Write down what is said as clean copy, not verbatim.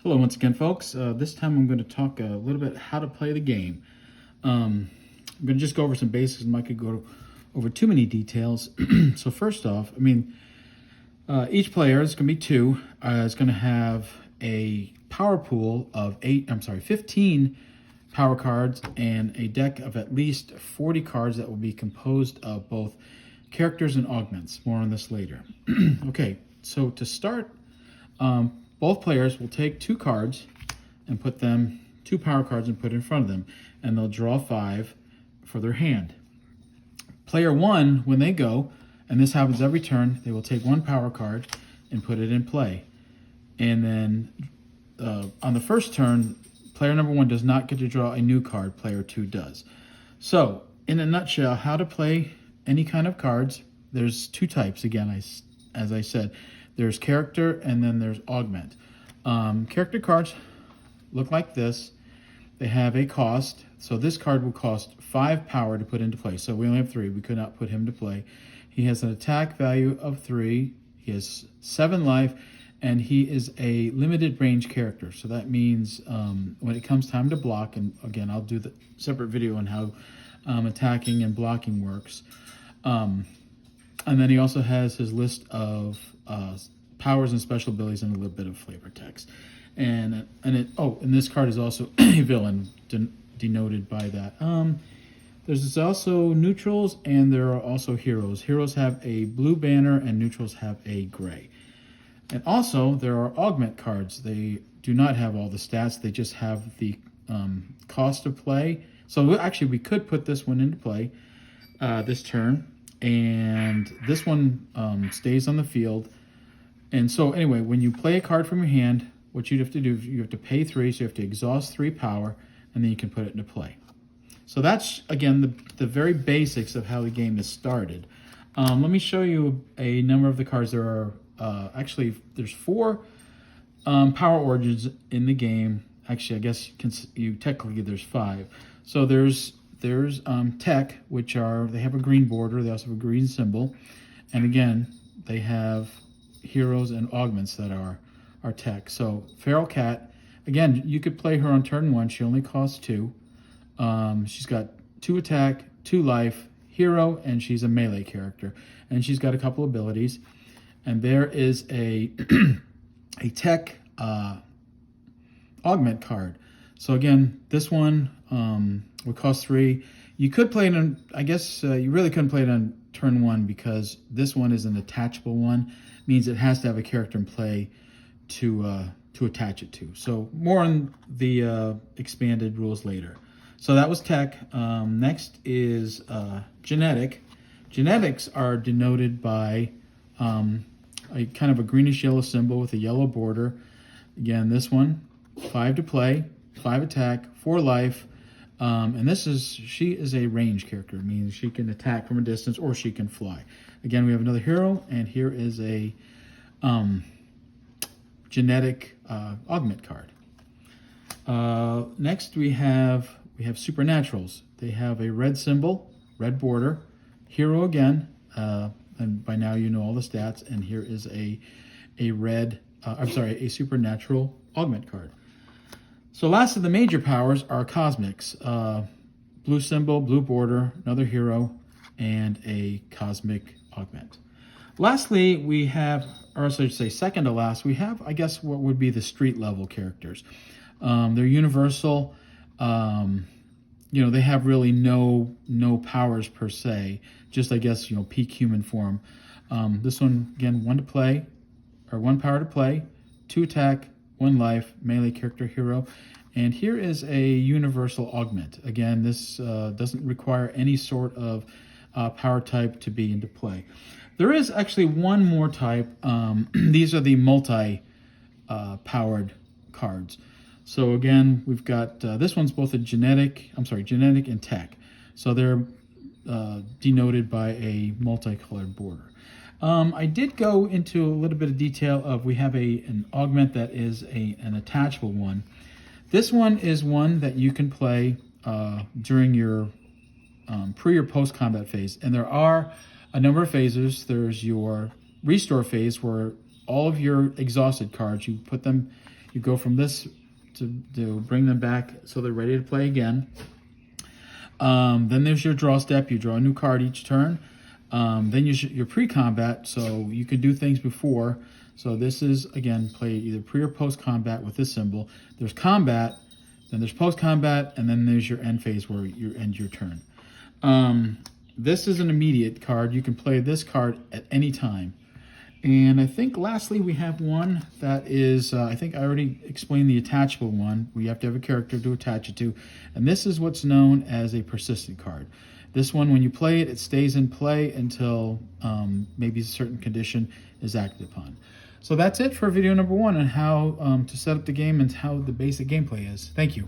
Hello once again, folks. This time I'm going to talk a little bit how to play the game. I'm going to just go over some basics. I might could go over too many details. So first off, each player, it's going to be two, is going to have a power pool of 15 power cards and a deck of at least 40 cards that will be composed of both characters and augments. More on this later. Okay, so to start, both players will take two cards and put them, two power cards, and put it in front of them, and they'll draw 5 for their hand. Player 1, when they go, and this happens every turn, they will take one power card and put it in play. And then on the first turn, player number 1 does not get to draw a new card, player 2 does. So, in a nutshell, how to play any kind of cards, there's two types, again, as I said. There's character and then there's augment. Character cards look like this. They have a cost. So this card will cost 5 power to put into play. So we only have 3. We could not put him to play. He has an attack value of 3. He has 7 life. And he is a limited range character. So that means when it comes time to block, and again, I'll do the separate video on how attacking and blocking works. And then he also has his list of powers and special abilities and a little bit of flavor text. And this card is also a villain denoted by that. There's also neutrals and there are also heroes. Heroes have a blue banner and neutrals have a gray. And also there are augment cards. They do not have all the stats. They just have the cost of play. So actually we could put this one into play this turn. And this one stays on the field. And so anyway, when you play a card from your hand, what you'd have to do is you have to pay 3, so you have to exhaust 3 power, and then you can put it into play. So that's, again, the very basics of how the game is started. Let me show you a number of the cards. There are, there's 4 power origins in the game. Actually, I guess technically there's 5. So there's tech, which they have a green border. They also have a green symbol. And again, they have heroes and augments that are tech. So Feral Cat, again, you could play her on turn 1. She only costs 2. She's got 2 attack, 2 life, hero, and she's a melee character. And she's got a couple abilities. And there is a a tech augment card. So again, this one would cost 3. You could play it on, I guess you really couldn't play it on turn 1 because this one is an attachable one. Means it has to have a character in play to attach it to. So more on the expanded rules later. So that was tech. Next is genetic. Genetics are denoted by a kind of a greenish yellow symbol with a yellow border. Again, this one, 5 to play, 5 attack, 4 life. And she is a range character, meaning she can attack from a distance or she can fly. Again, we have another hero, and here is a genetic augment card. Next, we have supernaturals. They have a red symbol, red border, hero again, and by now you know all the stats. And here is a supernatural augment card. So last of the major powers are cosmics. Blue symbol, blue border, another hero, and a cosmic augment. Lastly, we have, or I should say second to last, we have, I guess, what would be the street level characters. They're universal. They have really no powers per se, just, I guess, peak human form. This one, again, 1 power to play, 2 attack, 1 life, melee character, hero. And here is a universal augment. Again, this doesn't require any sort of power type to be into play. There is actually one more type. These are the multi-powered cards. So again, we've got, this one's both genetic and tech. So they're denoted by a multicolored border. I did go into a little bit of detail of, we have an augment that is an attachable one. This one is one that you can play during your pre or post combat phase. And there are a number of phases. There's your restore phase where all of your exhausted cards. You put them, you go from this to bring them back so they're ready to play again. Then there's your draw step. You draw a new card each turn. Then your pre-combat, so you can do things before. So this is, again, play either pre or post-combat with this symbol. There's combat, then there's post-combat, and then there's your end phase where you end your turn. This is an immediate card. You can play this card at any time. And I think lastly we have one that is, I think I already explained the attachable one. We have to have a character to attach it to. And this is what's known as a persistent card. This one, when you play it, it stays in play until maybe a certain condition is acted upon. So that's it for video number 1 on how to set up the game and how the basic gameplay is. Thank you.